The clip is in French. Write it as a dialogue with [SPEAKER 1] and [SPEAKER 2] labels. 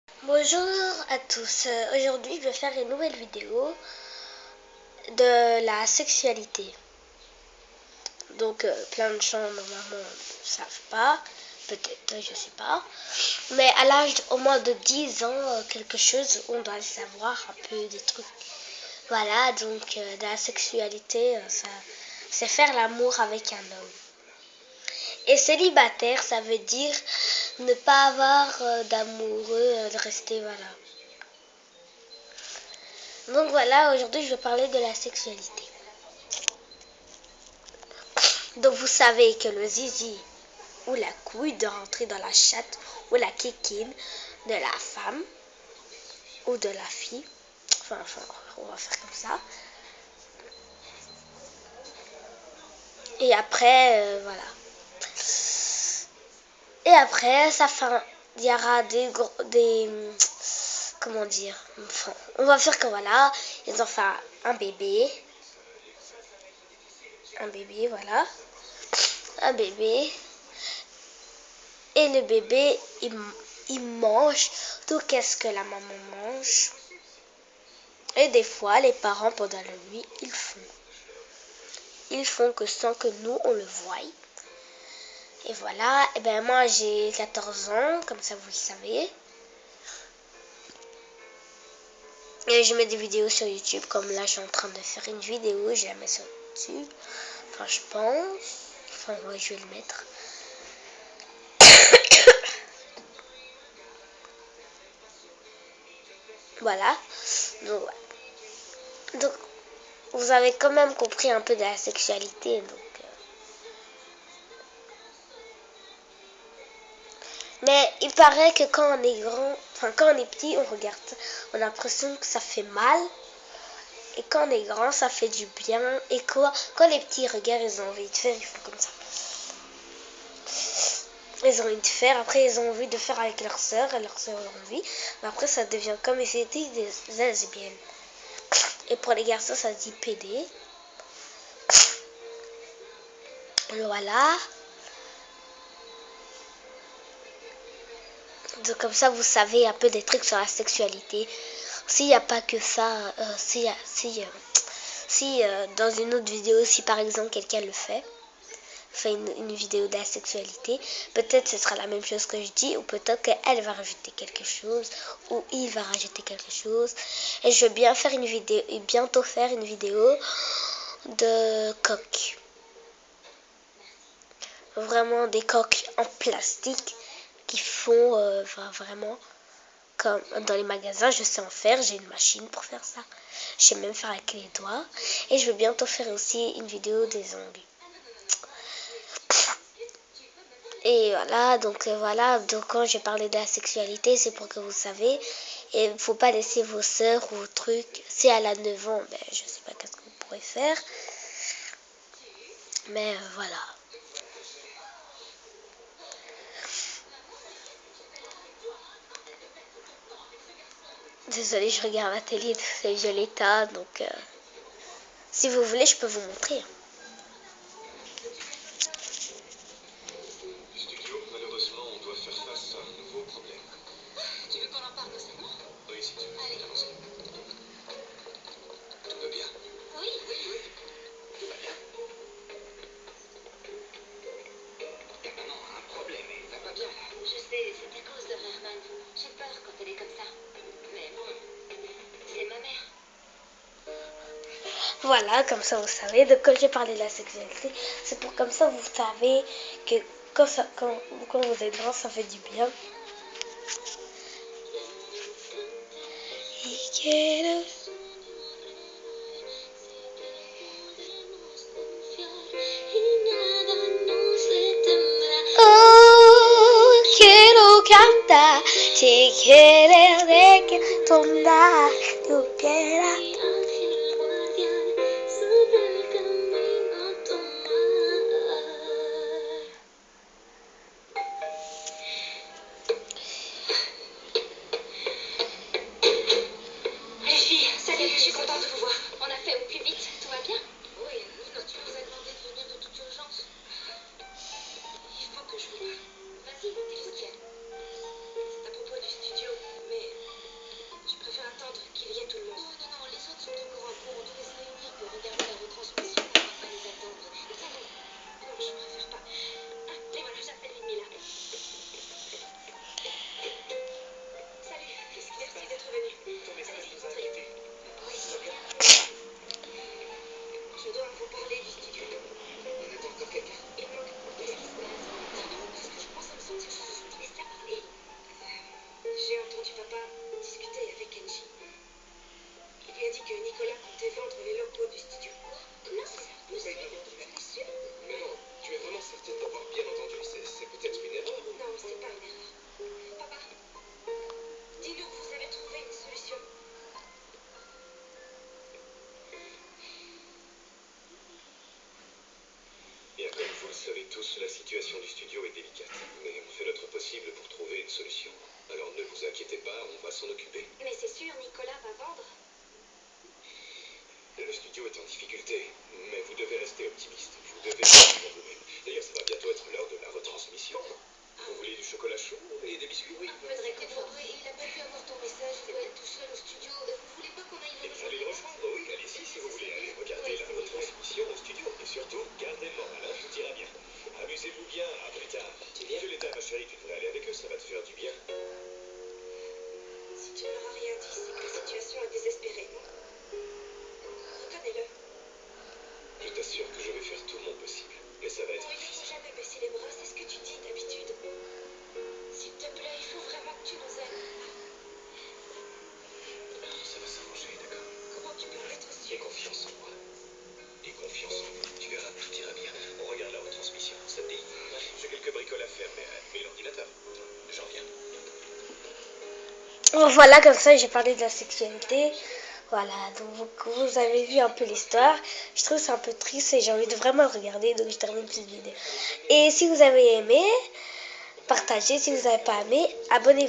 [SPEAKER 1] Bonjour à tous, aujourd'hui je vais faire une nouvelle vidéo de la sexualité. Donc plein de gens normalement ne savent pas, peut-être, je sais pas. Mais à l'âge au moins de 10 ans, quelque chose, on doit savoir un peu des trucs. Voilà, donc de la sexualité, c'est faire l'amour avec un homme. Et célibataire, ça veut dire ne pas avoir d'amoureux, de rester, voilà. Donc voilà, aujourd'hui je vais parler de la sexualité. Donc vous savez que le zizi ou la couille doit rentrer dans la chatte ou la kikine de la femme ou de la fille. Enfin, on va faire comme ça. Et après, voilà. Et après, il y aura des comment dire, enfin, on va faire que voilà, ils vont faire un bébé, voilà, un bébé, et le bébé, il mange tout qu'est-ce que la maman mange. Et des fois, les parents, pendant la nuit, ils font que sans que nous, on le voie. Et voilà, et ben moi, j'ai 14 ans, comme ça, vous le savez. Et je mets des vidéos sur YouTube, comme là, je suis en train de faire une vidéo, je la mets sur YouTube. Enfin, je pense. Enfin, ouais, je vais le mettre. Voilà. Donc, vous avez quand même compris un peu de la sexualité. Mais il paraît que quand on est grand, enfin quand on est petit, on regarde ça, on a l'impression que ça fait mal. Et quand on est grand, ça fait du bien. Et quand les petits regardent, ils ont envie de faire, ils font comme ça. Ils ont envie de faire, après ils ont envie de faire avec leur sœur, et leur sœur a envie. Mais après ça devient comme si c'était des lesbiennes. Et pour les garçons, ça se dit PD. Voilà. Donc comme ça, vous savez un peu des trucs sur la sexualité. S'il n'y a pas que ça, si dans une autre vidéo, si par exemple quelqu'un le fait une vidéo de la sexualité, peut-être ce sera la même chose que je dis, ou peut-être qu'elle va rajouter quelque chose, ou il va rajouter quelque chose. Et je vais bien faire une vidéo, et bientôt faire une vidéo de coques. Vraiment des coques en plastique qui font vraiment comme dans les magasins. Je sais en faire, j'ai une machine pour faire ça. Je sais même faire avec les doigts. Et je vais bientôt faire aussi une vidéo des ongles. Et voilà, donc quand j'ai parlé de la sexualité, c'est pour que vous savez. Et il ne faut pas laisser vos sœurs ou trucs. Si elle a 9 ans, ben, je sais pas qu'est-ce que vous pourrez faire. Mais voilà. Désolée, je regarde la télé, c'est Violetta, donc si vous voulez, je peux vous montrer.
[SPEAKER 2] Malheureusement, on doit faire face à un nouveau problème.
[SPEAKER 3] Tu veux qu'on en parle seulement?
[SPEAKER 2] Oui, si tu veux.
[SPEAKER 3] Allez.
[SPEAKER 2] Tout va bien?
[SPEAKER 3] Oui.
[SPEAKER 2] Tout va bien. Ta maman a un problème et elle va pas bien là.
[SPEAKER 3] Je sais, c'est à cause de Herman. J'ai peur quand elle est comme ça. Mais bon, c'est ma mère.
[SPEAKER 1] Voilà, comme ça vous savez. Donc quand j'ai parlé de la sexualité, c'est pour comme ça vous savez que quand vous êtes grand, ça fait du bien. Oh, quiero cantar, si quieres de que tomar, tú quieras.
[SPEAKER 3] Les filles, salut, je suis contente de vous voir. On a fait au plus vite, tout va bien? Oui, tu nous as demandé de venir de toute urgence. Il faut que je vous parle. Vas-y, dis-le ce qu'il y a. C'est à propos du studio, mais J'ai entendu papa discuter avec Kenji. Il lui a dit que Nicolas comptait vendre les locaux du studio. Comment c'est possible? Tu es sûre?
[SPEAKER 2] Mais non, tu es vraiment certaine d'avoir bien entendu? C'est peut-être une erreur.
[SPEAKER 3] Non, c'est pas une erreur. Papa, dis-nous que vous avez trouvé une solution.
[SPEAKER 2] Bien comme vous le savez tous, la situation du studio est délicate. Mais on fait notre possible pour trouver une solution. Alors ne vous inquiétez pas, on va s'en occuper.
[SPEAKER 3] Mais c'est sûr, Nicolas va vendre.
[SPEAKER 2] Le studio est en difficulté, mais vous devez rester optimiste. Vous devez croire en vous-même. D'ailleurs, ça va bientôt être l'heure de la retransmission. Vous voulez du chocolat chaud et des biscuits? Oui.
[SPEAKER 3] Un peu de réconfort. Il a pas pu avoir ton message, il doit être tout seul au studio. Vous voulez pas qu'on aille le rejoindre?
[SPEAKER 2] Allez le rejoindre, oui, allez-y si vous voulez. Allez regarder la retransmission au studio. Et surtout, gardez le moral, tout ira bien. Amusez-vous bien, à plus tard. Fais l'état, ma chérie, tu devrais aller avec eux, ça va te faire du bien.
[SPEAKER 3] Si tu ne leur as rien dit, c'est que la situation est désespérée. Reconnais-le.
[SPEAKER 2] Je t'assure que je vais faire tout mon possible. Mais ça va être
[SPEAKER 3] Il ne faut
[SPEAKER 2] difficile.
[SPEAKER 3] jamais baisser les bras, c'est ce que tu dis d'habitude. S'il te plaît, il faut vraiment que tu nous aides.
[SPEAKER 2] Ça va s'arranger, d'accord?
[SPEAKER 3] Comment tu peux en être
[SPEAKER 2] Aie
[SPEAKER 3] sûr?
[SPEAKER 2] confiance en moi. Aie confiance en moi. Tu verras, tout ira bien. On regarde la retransmission, ça te dit? J'ai quelques bricoles à faire, mais allumez l'ordinateur. J'en viens.
[SPEAKER 1] Bon, voilà, comme ça j'ai parlé de la sexualité. Voilà, donc vous avez vu un peu l'histoire. Je trouve que c'est un peu triste et j'ai envie de vraiment le regarder, donc je termine cette vidéo. Et si vous avez aimé, partagez. Si vous n'avez pas aimé, abonnez-vous.